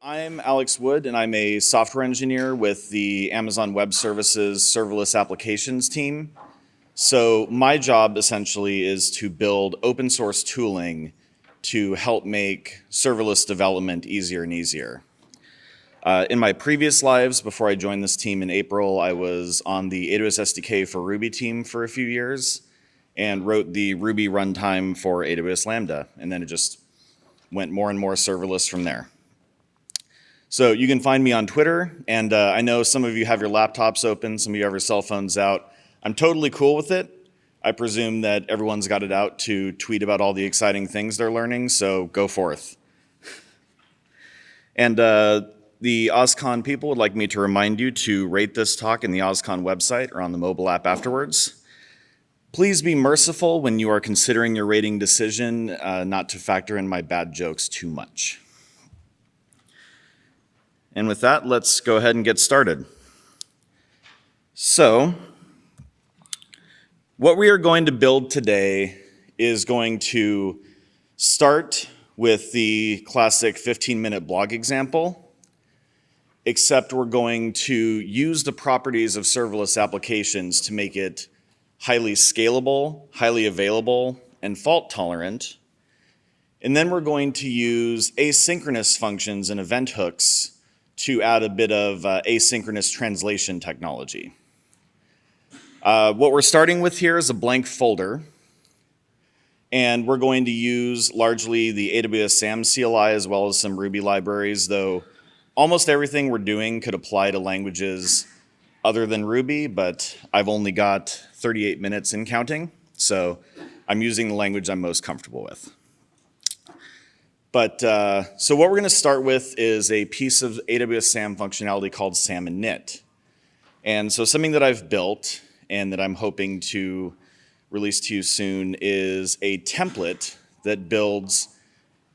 I'm Alex Wood, and I'm a software engineer with the Amazon Web Services serverless applications team. So my job essentially is to build open source tooling to help make serverless development easier and easier. In my previous lives, before I joined this team in April, I was on the AWS SDK for Ruby team for a few years and wrote the Ruby runtime for AWS Lambda, and then it just went more and more serverless from there. So you can find me on Twitter, and I know some of you have your laptops open, some of you have your cell phones out. I'm totally cool with it. I presume that everyone's got it out to tweet about all the exciting things they're learning, so go forth. And the OSCON people would like me to remind you to rate this talk in the OSCON website or on the mobile app afterwards. Please be merciful when you are considering your rating decision, not to factor in my bad jokes too much. And with that, let's go ahead and get started. So, what we are going to build today is going to start with the classic 15-minute blog example, except we're going to use the properties of serverless applications to make it highly scalable, highly available, and fault tolerant. And then we're going to use asynchronous functions and event hooks to add a bit of asynchronous translation technology. What we're starting with here is a blank folder, and we're going to use largely the AWS SAM CLI as well as some Ruby libraries, though almost everything we're doing could apply to languages other than Ruby, but I've only got 38 minutes and counting, so I'm using the language I'm most comfortable with. But so what we're going to start with is a piece of AWS SAM functionality called SAM init. And so something that I've built and that I'm hoping to release to you soon is a template that builds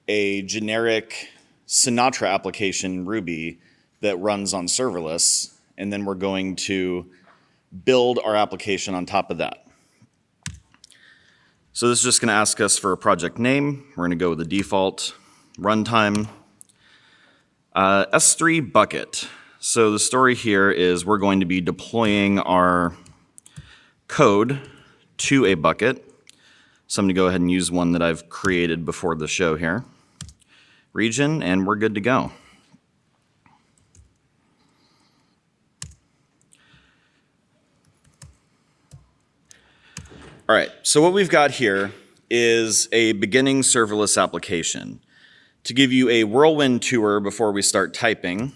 a generic Sinatra application in Ruby that runs on serverless. And then we're going to build our application on top of that. So this is just going to ask us for a project name. We're going to go with the default. Runtime, S3 bucket. So the story here is we're going to be deploying our code to a bucket. So I'm going to go ahead and use one that I've created before the show here. Region, and we're good to go. All right, so what we've got here is a beginning serverless application. To give you a whirlwind tour before we start typing,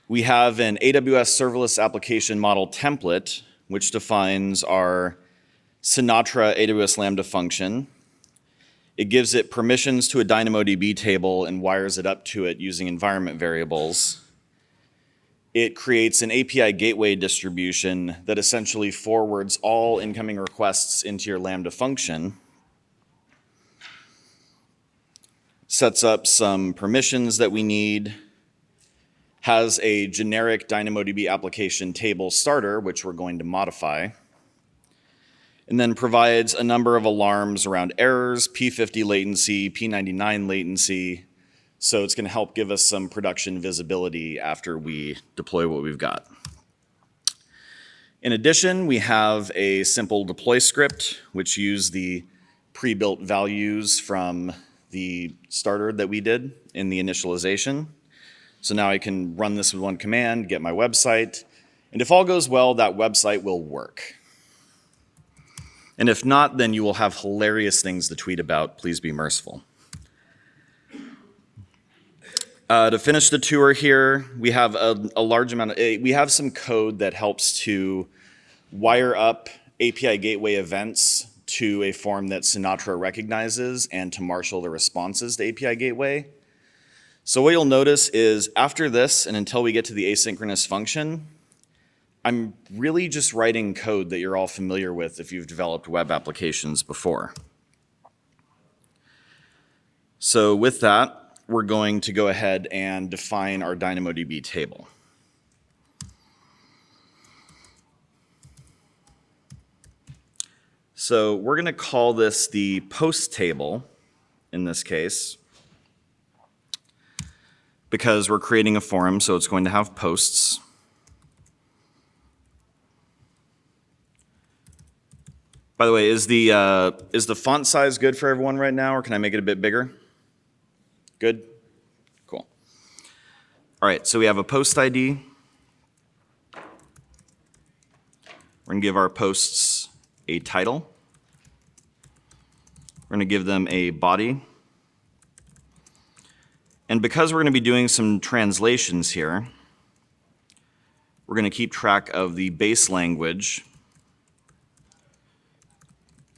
we have an AWS serverless application model template, which defines our Sinatra AWS Lambda function. It gives it permissions to a Dynamodb table and wires it up to it using environment variables. It creates an API gateway distribution that essentially forwards all incoming requests into your Lambda function. Sets up some permissions that we need, has a generic DynamoDB application table starter, which we're going to modify, and then provides a number of alarms around errors, P50 latency, P99 latency, so it's going to help give us some production visibility after we deploy what we've got. In addition, we have a simple deploy script, which use the pre-built values from the starter that we did in the initialization. So now I can run this with one command, get my website, and if all goes well, that website will work. And if not, then you will have hilarious things to tweet about. Please be merciful. To finish the tour here, we have a large amount of, we have some code that helps to wire up API gateway events to a form that Sinatra recognizes and to marshal the responses to API gateway. So what you'll notice is after this and until we get to the asynchronous function, I'm really just writing code that you're all familiar with if you've developed web applications before. So with that, we're going to go ahead and define our DynamoDB table. So we're going to call this the post table in this case. because we're creating a forum, so it's going to have posts. By the way, is the font size good for everyone right now, or can I make it a bit bigger? Good? Cool. All right, so we have a post ID. We're going to give our posts a title. We're going to give them a body. And because we're going to be doing some translations here, we're going to keep track of the base language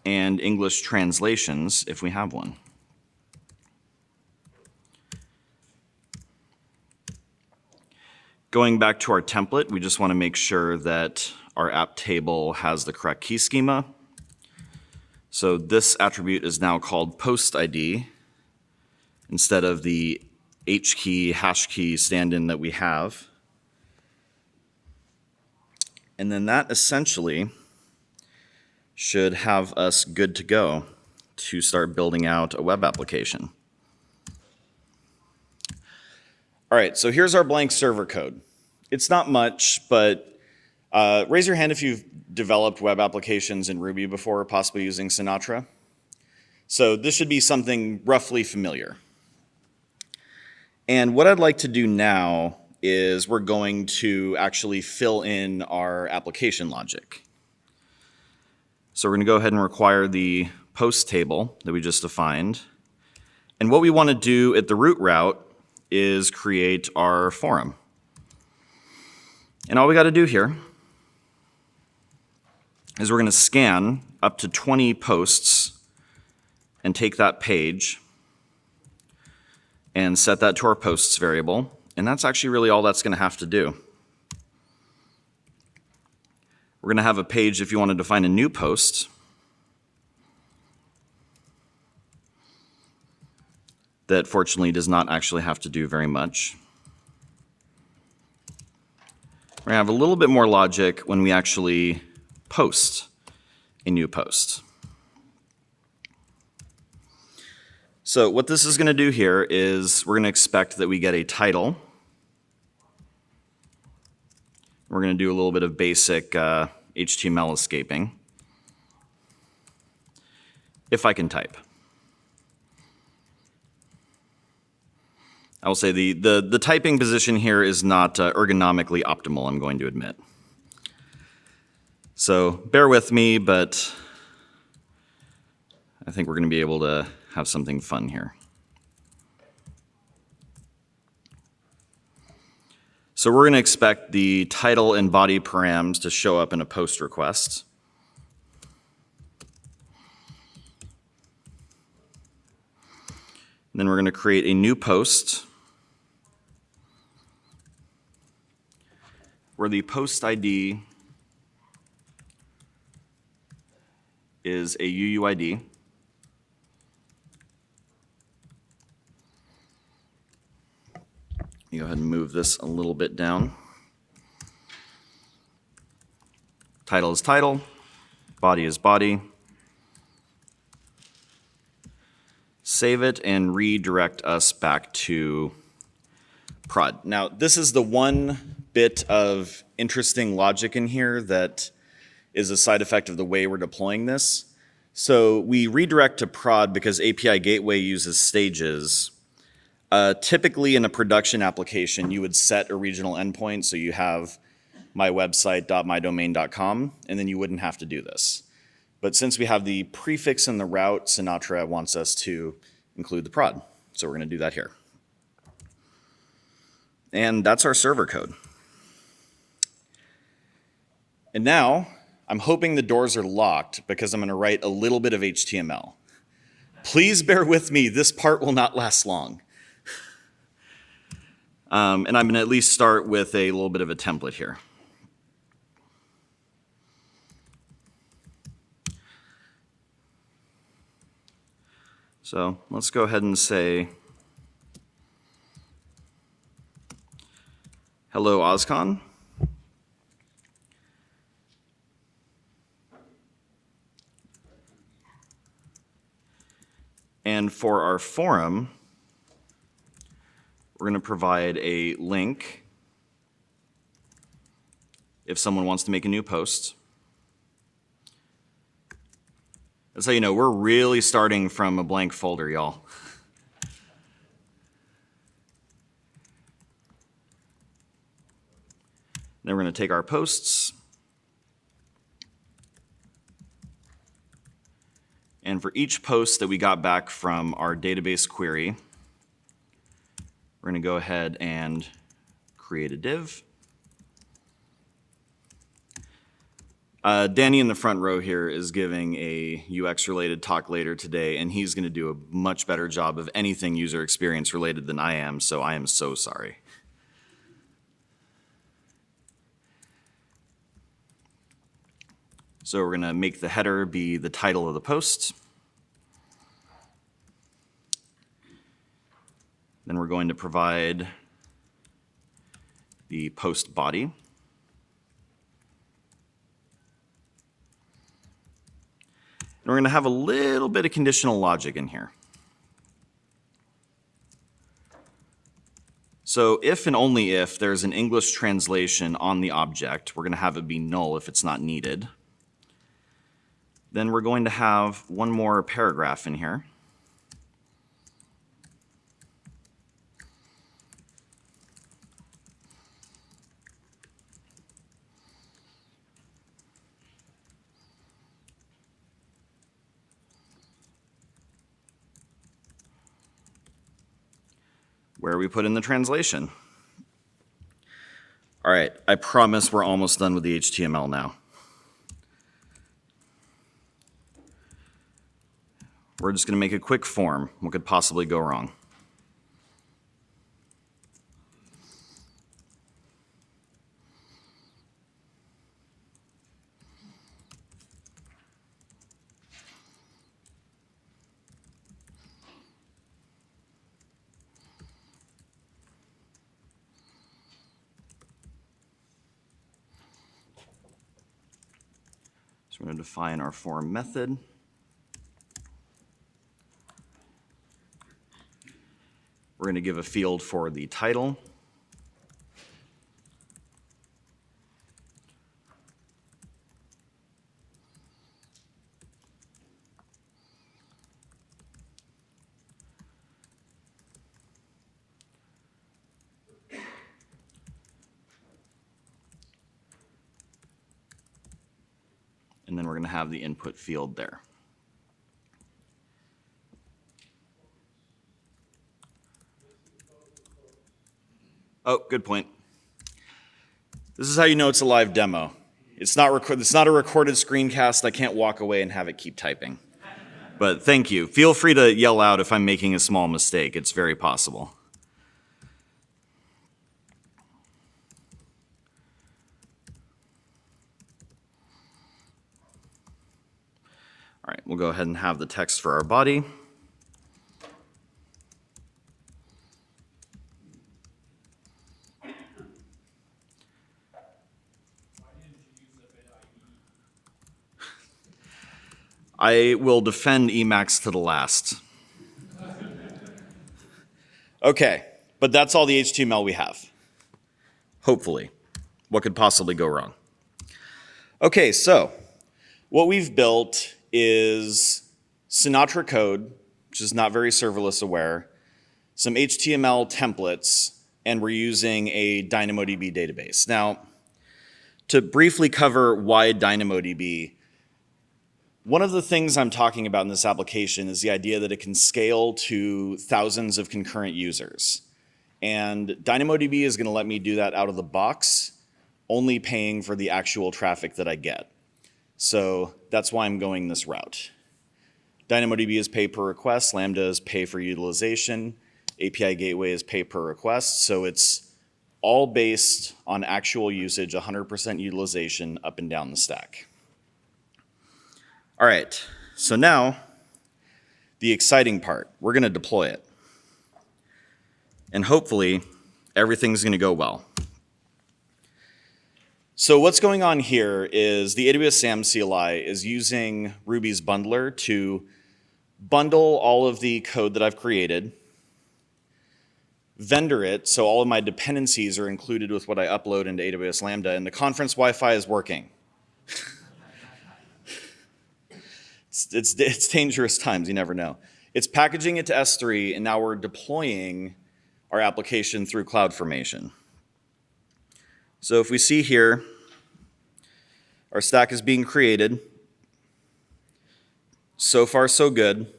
and English translations if we have one. Going back to our template, we just want to make sure that our app table has the correct key schema. So this attribute is now called post ID instead of the H key, hash key stand-in that we have. And then that essentially should have us good to go to start building out a web application. All right, so here's our blank server code. It's not much, but raise your hand if you've developed web applications in Ruby before, possibly using Sinatra. So this should be something roughly familiar. And what I'd like to do now is we're going to actually fill in our application logic. So we're going to go ahead and require the post table that we just defined. And what we want to do at the root route is create our forum. And all we got to do here is we're going to scan up to 20 posts and take that page and set that to our posts variable. And that's actually really all that's going to have to do. We're going to have a page if you want to define a new post. That fortunately does not actually have to do very much. We're going to have a little bit more logic when we actually post a new post. So what this is going to do here is we're going to expect that we get a title. We're going to do a little bit of basic HTML escaping, if I can type. I will say the typing position here is not ergonomically optimal, I'm going to admit. So bear with me, but I think we're going to be able to have something fun here. So we're going to expect the title and body params to show up in a post request. Then we're going to create a new post where the post ID is a UUID. Go ahead and move this a little bit down. Title is title, body is body. Save it and redirect us back to prod. Now, this is the one bit of interesting logic in here that is a side effect of the way we're deploying this. So we redirect to prod because API Gateway uses stages. Typically in a production application, you would set a regional endpoint, so you have mywebsite.mydomain.com, and then you wouldn't have to do this. But since we have the prefix in the route, Sinatra wants us to include the prod. So we're going to do that here. And that's our server code. And now, I'm hoping the doors are locked because I'm going to write a little bit of HTML. Please bear with me, this part will not last long. And I'm going to at least start with a little bit of a template here. So let's go ahead and say, hello, OzCon. And for our forum, We're going to provide a link if someone wants to make a new post. That's how you know we're really starting from a blank folder, y'all. Then we're going to take our posts. And for each post that we got back from our database query, we're going to go ahead and create a div. Danny in the front row here is giving a UX-related talk later today, and he's going to do a much better job of anything user experience related than I am, so I am so sorry. So we're going to make the header be the title of the post. Then we're going to provide the post body. And we're going to have a little bit of conditional logic in here. So if and only if there's an English translation on the object, we're going to have it be null if it's not needed. Then we're going to have one more paragraph in here. Where we put in the translation. All right, I promise we're almost done with the HTML now. We're just going to make a quick form. What could possibly go wrong? So we're going to define our form method. We're going to give a field for the title. And then we're going to have the input field there. Oh, good point. This is how you know it's a live demo. It's not a recorded screencast. I can't walk away and have it keep typing. But thank you. Feel free to yell out if I'm making a small mistake. It's very possible. All right, we'll go ahead and have the text for our body. I will defend Emacs to the last. Okay, but that's all the HTML we have. Hopefully. What could possibly go wrong? Okay, so what we've built is Sinatra code, which is not very serverless aware, some HTML templates, and we're using a Dynamodb database. Now, to briefly cover why Dynamodb, one of the things I'm talking about in this application is the idea that it can scale to thousands of concurrent users. And Dynamodb is going to let me do that out of the box, only paying for the actual traffic that I get. So that's why I'm going this route. Dynamodb is pay per request, Lambda is pay for utilization, API Gateway is pay per request, so it's all based on actual usage, 100% utilization up and down the stack. All right, so now the exciting part, we're going to deploy it. And hopefully everything's going to go well. So what's going on here is the AWS SAM CLI is using Ruby's bundler to bundle all of the code that I've created, vendor it so all of my dependencies are included with what I upload into AWS Lambda, and the conference Wi-Fi is working. It's dangerous times, you never know. It's packaging it to S3, and now we're deploying our application through CloudFormation. So if we see here, our stack is being created. So far, so good.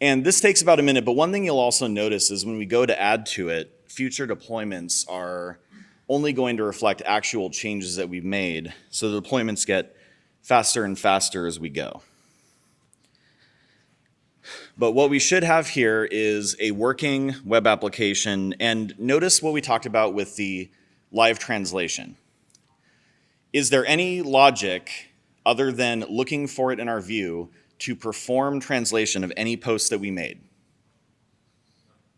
And this takes about a minute, but one thing you'll also notice is when we go to add to it, future deployments are only going to reflect actual changes that we've made, so the deployments get faster and faster as we go. But what we should have here is a working web application, and notice what we talked about with the live translation. Is there any logic other than looking for it in our view to perform translation of any post that we made?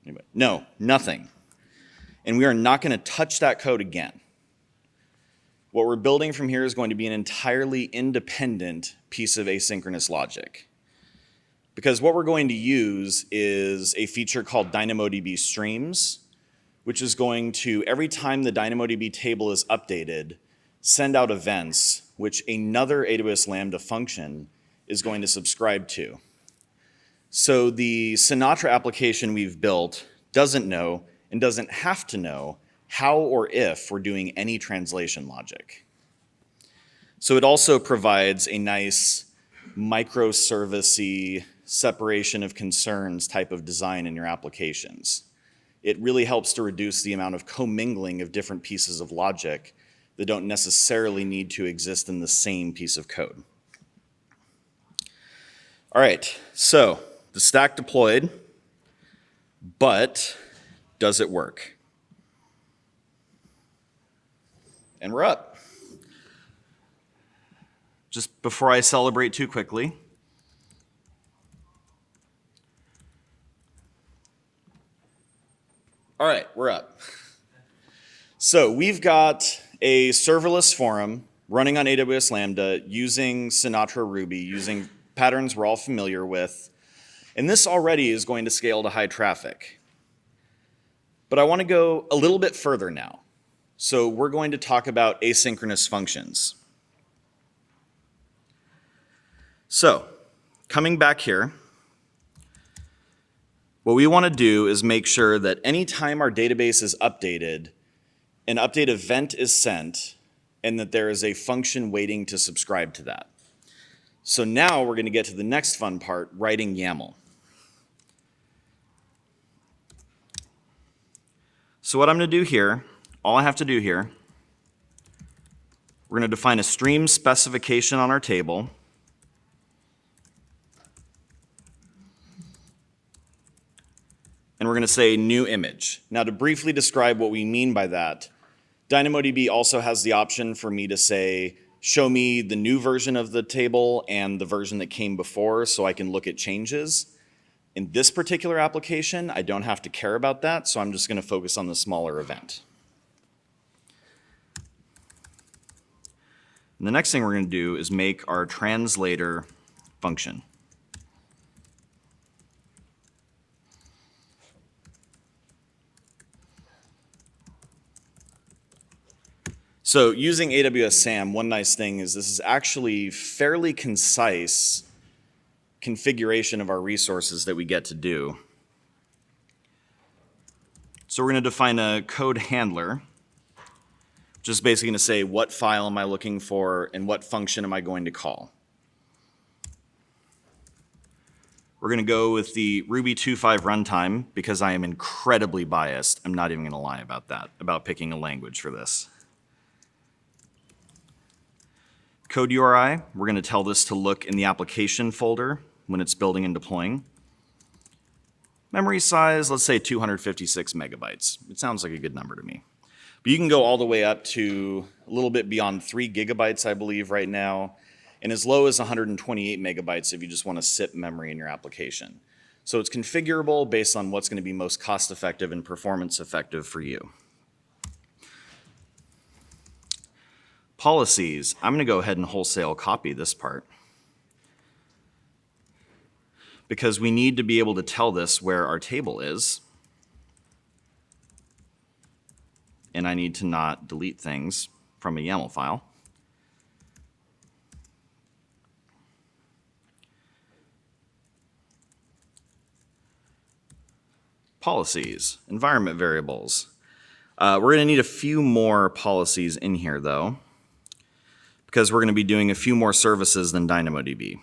Anybody? No, nothing. And we are not going to touch that code again. What we're building from here is going to be an entirely independent piece of asynchronous logic. Because what we're going to use is a feature called Dynamodb Streams, which is going to, every time the Dynamodb table is updated, send out events, which another AWS Lambda function is going to subscribe to. So the Sinatra application we've built doesn't know and doesn't have to know how or if we're doing any translation logic. So it also provides a nice microservice-y separation of concerns type of design in your applications. It really helps to reduce the amount of commingling of different pieces of logic that don't necessarily need to exist in the same piece of code. All right, so the stack deployed, but does it work? And we're up. Just before I celebrate too quickly, all right, we're up. So we've got a serverless forum running on AWS Lambda using Sinatra Ruby, using patterns we're all familiar with. And this already is going to scale to high traffic. But I want to go a little bit further now. So we're going to talk about asynchronous functions. So coming back here, what we want to do is make sure that anytime our database is updated, an update event is sent, and that there is a function waiting to subscribe to that. So now we're going to get to the next fun part, writing YAML. So what I'm going to do here, all I have to do here, we're going to define a stream specification on our table. And we're going to say new image. Now to briefly describe what we mean by that, DynamoDB also has the option for me to say, show me the new version of the table and the version that came before so I can look at changes. In this particular application, I don't have to care about that, so I'm just going to focus on the smaller event. And the next thing we're going to do is make our translator function. So using AWS SAM, one nice thing is this is actually fairly concise configuration of our resources that we get to do. So we're going to define a code handler, just basically going to say what file am I looking for and what function am I going to call. We're going to go with the Ruby 2.5 runtime because I am incredibly biased. I'm not even going to lie about that, about picking a language for this. Code URI, we're going to tell this to look in the application folder when it's building and deploying. Memory size, let's say 256 megabytes. It sounds like a good number to me. But you can go all the way up to a little bit beyond 3 gigabytes, I believe, right now, and as low as 128 megabytes if you just want to sit memory in your application. So it's configurable based on what's going to be most cost-effective and performance-effective for you. Policies, I'm going to go ahead and wholesale copy this part because we need to be able to tell this where our table is. and I need to not delete things from a YAML file. Policies, environment variables. We're going to need a few more policies in here, though, because we're going to be doing a few more services than DynamoDB.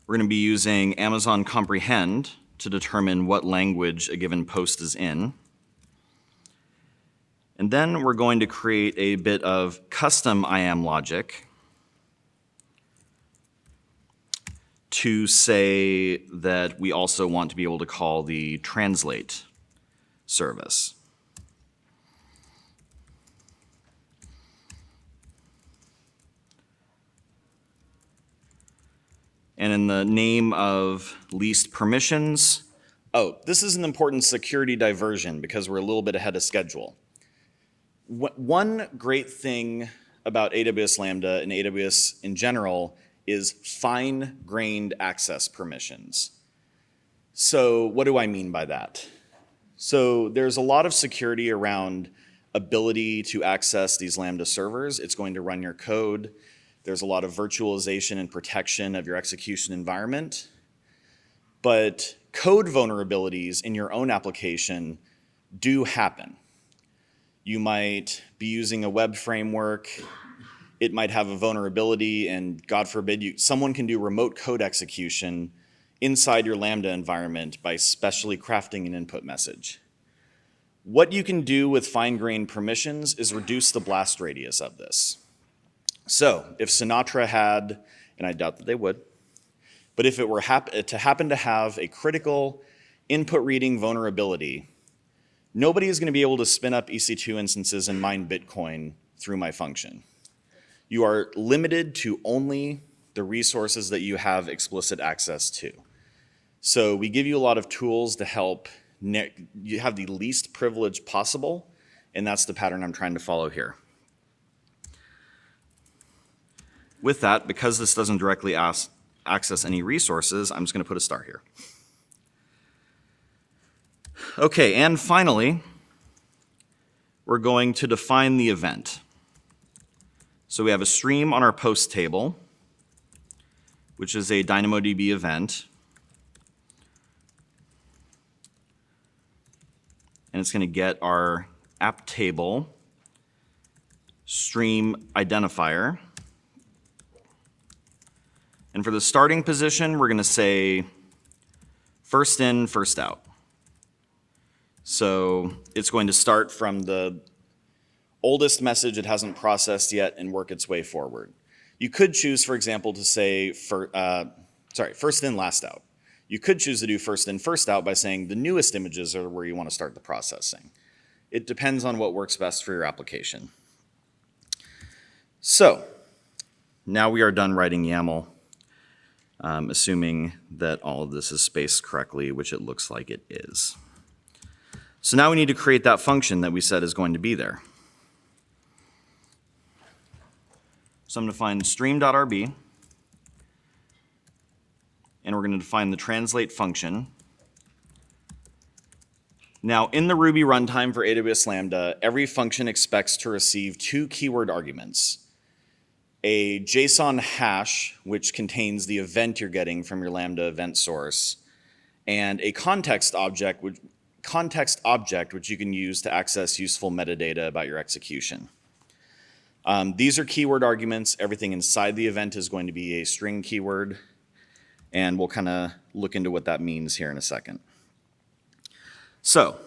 We're going to be using Amazon Comprehend to determine what language a given post is in. And then we're going to create a bit of custom IAM logic to say that we also want to be able to call the translate service. And in the name of least permissions, oh, this is an important security diversion because we're a little bit ahead of schedule. One great thing about AWS Lambda and AWS in general is fine-grained access permissions. So what do I mean by that? So there's a lot of security around ability to access these Lambda servers. It's going to run your code. There's a lot of virtualization and protection of your execution environment. But code vulnerabilities in your own application do happen. You might be using a web framework. It might have a vulnerability, and God forbid, someone can do remote code execution inside your Lambda environment by specially crafting an input message. What you can do with fine-grained permissions is reduce the blast radius of this. So if Sinatra had, and I doubt that they would, but if it were to happen to have a critical input reading vulnerability, nobody is going to be able to spin up EC2 instances and mine Bitcoin through my function. You are limited to only the resources that you have explicit access to. So we give you a lot of tools to help you have the least privilege possible, and that's the pattern I'm trying to follow here. With that, because this doesn't directly access any resources, I'm just going to put a star here. Okay, and finally, we're going to define the event. So we have a stream on our post table, which is a DynamoDB event. And it's going to get our app table stream identifier. And for the starting position, we're going to say first in, first out. So it's going to start from the oldest message it hasn't processed yet and work its way forward. You could choose, for example, to say, first in, last out. You could choose to do first in, first out by saying the newest images are where you want to start the processing. It depends on what works best for your application. So now we are done writing YAML, assuming that all of this is spaced correctly, which it looks like it is. So now we need to create that function that we said is going to be there. So I'm going to find stream.rb, and we're going to define the translate function. Now, in the Ruby runtime for AWS Lambda, every function expects to receive two keyword arguments: a JSON hash, which contains the event you're getting from your Lambda event source, and a context object, which you can use to access useful metadata about your execution. These are keyword arguments. Everything inside the event is going to be a string keyword, and we'll kind of look into what that means here in a second. So,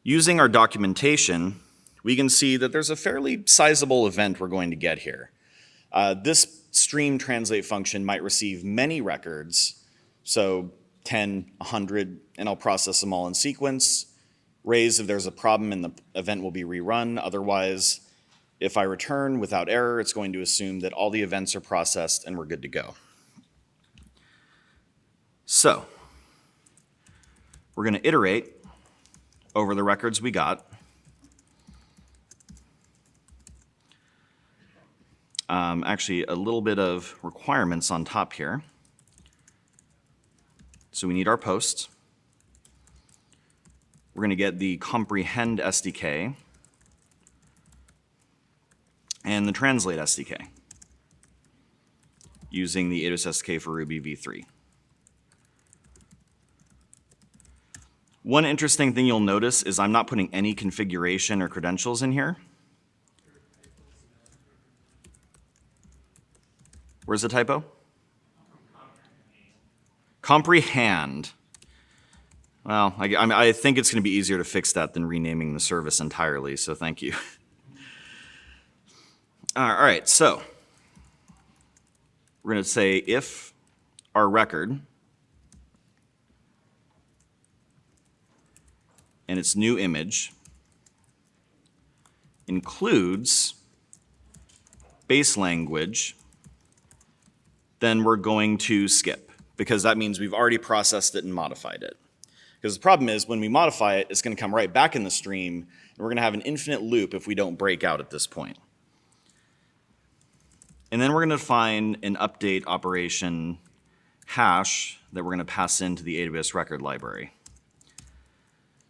using our documentation, we can see that there's a fairly sizable event we're going to get here. This stream translate function might receive many records, so 10, 100, and I'll process them all in sequence. Raise if there's a problem and the event will be rerun. Otherwise, if I return without error, it's going to assume that all the events are processed and we're good to go. So, we're going to iterate over the records we got. Actually, a little bit of requirements on top here. So we need our post. We're going to get the comprehend SDK and the translate SDK using the AWS SDK for Ruby v3. One interesting thing you'll notice is I'm not putting any configuration or credentials in here. Where's the typo? Comprehend. Well, I think it's going to be easier to fix that than renaming the service entirely, so thank you. All right, so we're going to say if our record and its new image includes base language, then we're going to skip, because that means we've already processed it and modified it. Because the problem is when we modify it, it's going to come right back in the stream, and we're going to have an infinite loop if we don't break out at this point. And then we're going to define an update operation hash that we're going to pass into the AWS record library.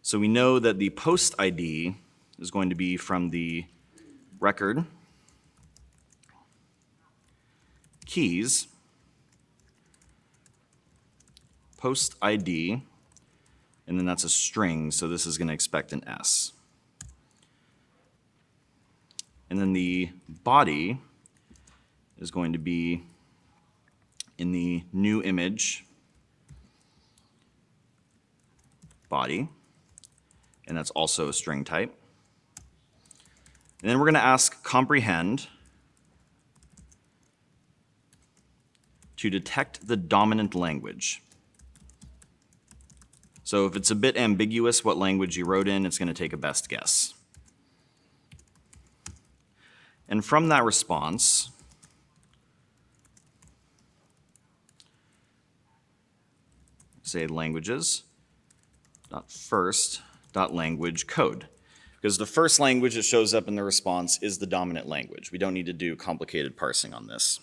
So we know that the post ID is going to be from the record keys, post ID, and then that's a string, so this is going to expect an S. And then the body is going to be in the new image body, and that's also a string type. And then we're going to ask comprehend to detect the dominant language. So if it's a bit ambiguous what language you wrote in, it's going to take a best guess. And from that response, say languages, .first.language code. Because the first language that shows up in the response is the dominant language. We don't need to do complicated parsing on this.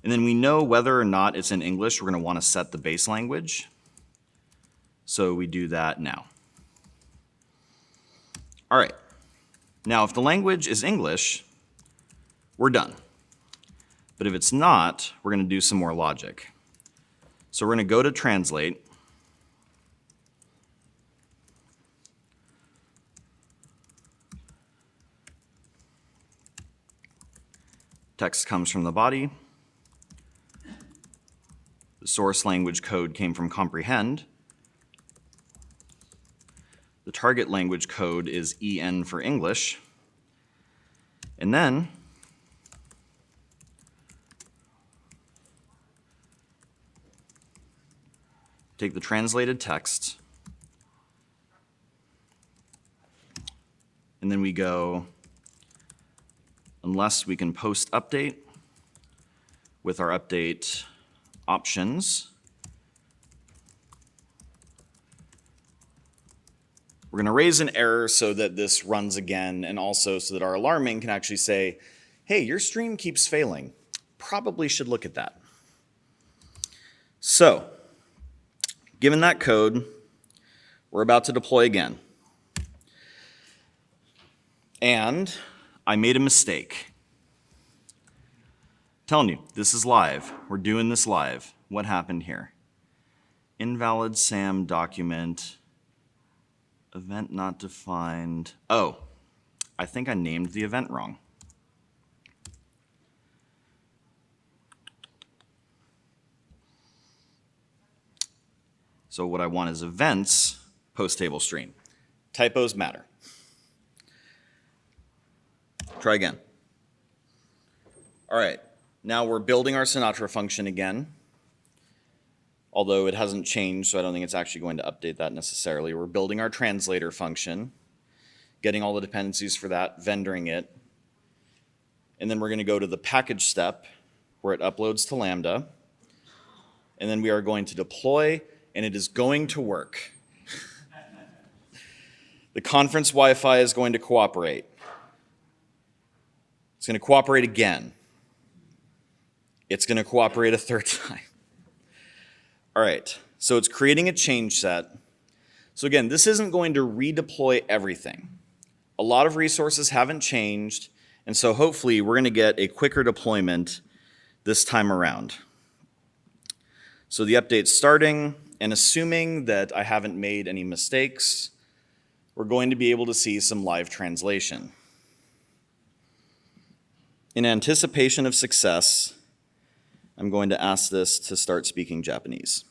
And then we know whether or not it's in English, we're going to want to set the base language. So we do that now. All right. Now, if the language is English, we're done. But if it's not, we're going to do some more logic. So we're going to go to translate. Text comes from the body. The source language code came from comprehend. The target language code is EN for English. And then take the translated text, and then we go, unless we can post update with our update options, we're going to raise an error so that this runs again, and also so that our alarming can actually say, hey, your stream keeps failing. Probably should look at that. So, given that code, we're about to deploy again. And I made a mistake. Telling you, this is live. We're doing this live. What happened here? Invalid SAM document, event not defined. Oh, I think I named the event wrong. So what I want is events post table stream. Typos matter. Try again. All right, now we're building our Sinatra function again, although it hasn't changed, so I don't think it's actually going to update that necessarily. We're building our translator function, getting all the dependencies for that, vendoring it, and then we're going to go to the package step where it uploads to Lambda, and then we are going to deploy, and it is going to work. The conference Wi-Fi is going to cooperate. It's going to cooperate again. It's going to cooperate a third time. All right, so it's creating a change set. So again, this isn't going to redeploy everything. A lot of resources haven't changed, and so hopefully we're going to get a quicker deployment this time around. So the update's starting, and assuming that I haven't made any mistakes, we're going to be able to see some live translation. In anticipation of success, I'm going to ask this to start speaking Japanese.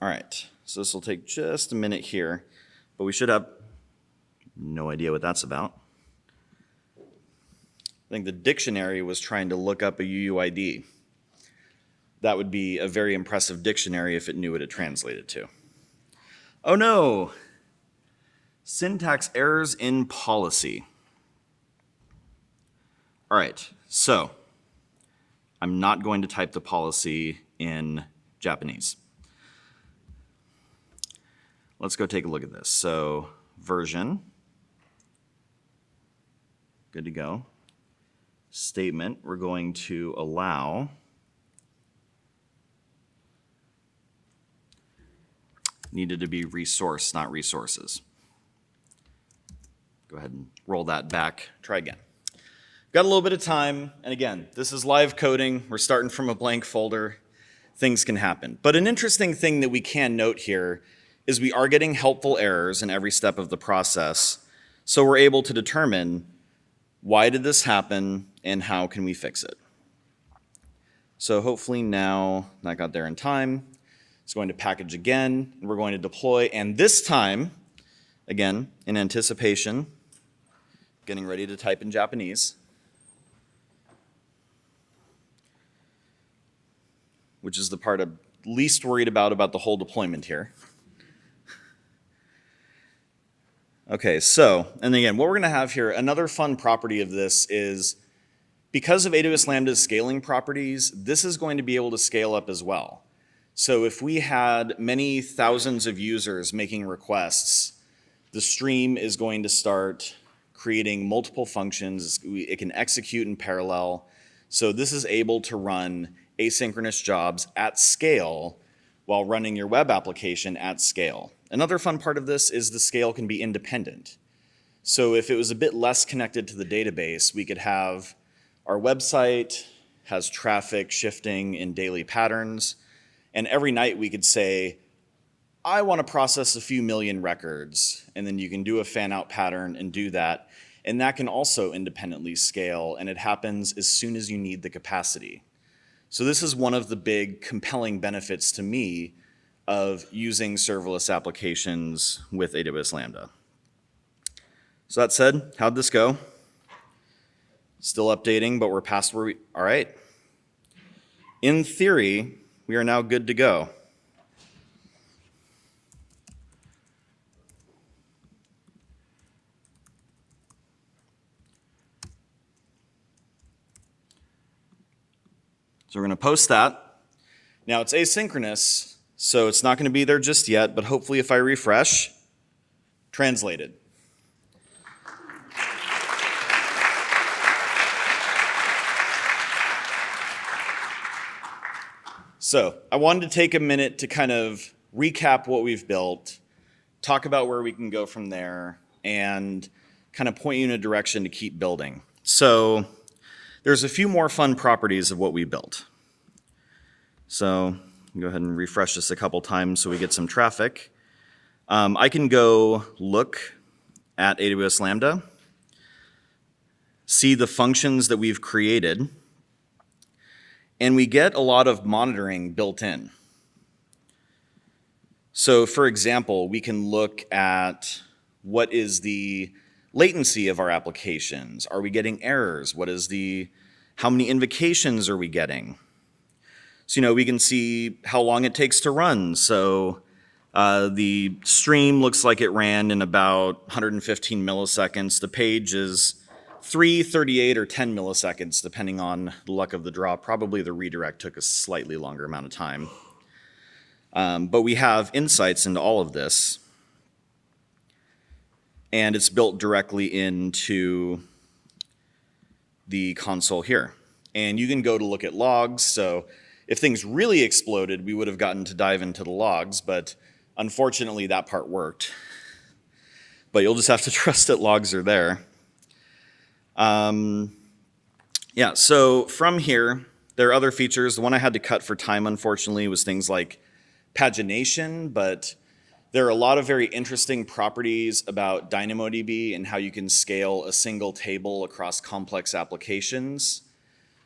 All right, so this will take just a minute here, but we should have no idea what that's about. I think the dictionary was trying to look up a UUID. That would be a very impressive dictionary if it knew what it translated to. Oh no! Syntax errors in policy. All right, so I'm not going to type the policy in Japanese. Let's go take a look at this. So version, good to go. Statement, we're going to allow needed to be resource, not resources. Go ahead and roll that back. Try again. Got a little bit of time, and again, this is live coding. We're starting from a blank folder. Things can happen. But an interesting thing that we can note here is we are getting helpful errors in every step of the process, so we're able to determine why did this happen and how can we fix it. So hopefully now that got there in time. It's going to package again, and we're going to deploy, and this time, again, in anticipation, getting ready to type in Japanese, which is the part I'm least worried about the whole deployment here. Okay, so, and again, what we're going to have here, another fun property of this is because of AWS Lambda's scaling properties, this is going to be able to scale up as well. So if we had many thousands of users making requests, the stream is going to start creating multiple functions. It can execute in parallel. So this is able to run asynchronous jobs at scale while running your web application at scale. Another fun part of this is the scale can be independent. So if it was a bit less connected to the database, we could have our website has traffic shifting in daily patterns, and every night we could say, I want to process a few million records, and then you can do a fan-out pattern and do that, and that can also independently scale, and it happens as soon as you need the capacity. So this is one of the big compelling benefits to me of using serverless applications with AWS Lambda. So that said, how'd this go? Still updating, but we're past where all right. In theory, we are now good to go. So we're going to post that. Now it's asynchronous, so it's not going to be there just yet, but hopefully if I refresh, translated. So I wanted to take a minute to kind of recap what we've built, talk about where we can go from there, and kind of point you in a direction to keep building. So there's a few more fun properties of what we built. So go ahead and refresh this a couple times so we get some traffic. I can go look at AWS Lambda, see the functions that we've created, and we get a lot of monitoring built in. So for example, we can look at what is the latency of our applications. Are we getting errors? How many invocations are we getting? So, we can see how long it takes to run. So the stream looks like it ran in about 115 milliseconds. The page is 3, 38, or 10 milliseconds, depending on the luck of the draw. Probably the redirect took a slightly longer amount of time. But we have insights into all of this. and it's built directly into the console here. And you can go to look at logs. So if things really exploded, we would have gotten to dive into the logs, but unfortunately that part worked. But you'll just have to trust that logs are there. Yeah, so from here, there are other features. The one I had to cut for time, unfortunately, was things like pagination, but there are a lot of very interesting properties about DynamoDB and how you can scale a single table across complex applications.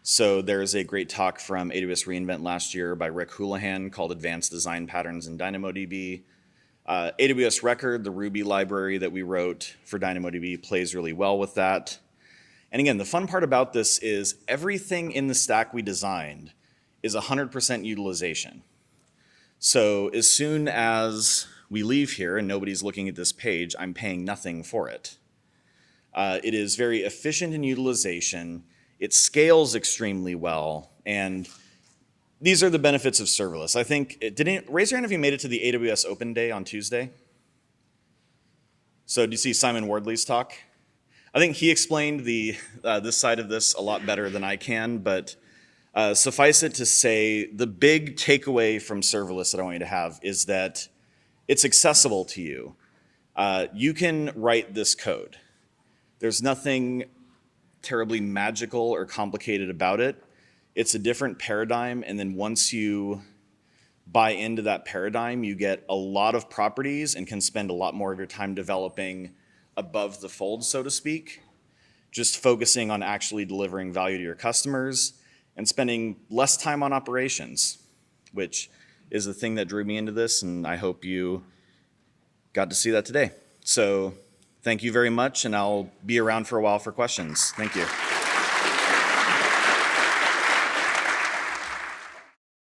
So there's a great talk from AWS reInvent last year by Rick Houlihan called Advanced Design Patterns in DynamoDB. AWS Record, the Ruby library that we wrote for DynamoDB, plays really well with that. And again, the fun part about this is everything in the stack we designed is 100% utilization. So as soon as we leave here and nobody's looking at this page, I'm paying nothing for it. It is very efficient in utilization. It scales extremely well. And these are the benefits of serverless. I think, raise your hand if you made it to the AWS Open Day on Tuesday. So do you see Simon Wardley's talk? I think he explained this side of this a lot better than I can, but suffice it to say, the big takeaway from serverless that I want you to have is that it's accessible to you. You can write this code. There's nothing terribly magical or complicated about it. It's a different paradigm, and then once you buy into that paradigm, you get a lot of properties and can spend a lot more of your time developing above the fold, so to speak, just focusing on actually delivering value to your customers and spending less time on operations, which is the thing that drew me into this, and I hope you got to see that today. So thank you very much, and I'll be around for a while for questions. Thank you.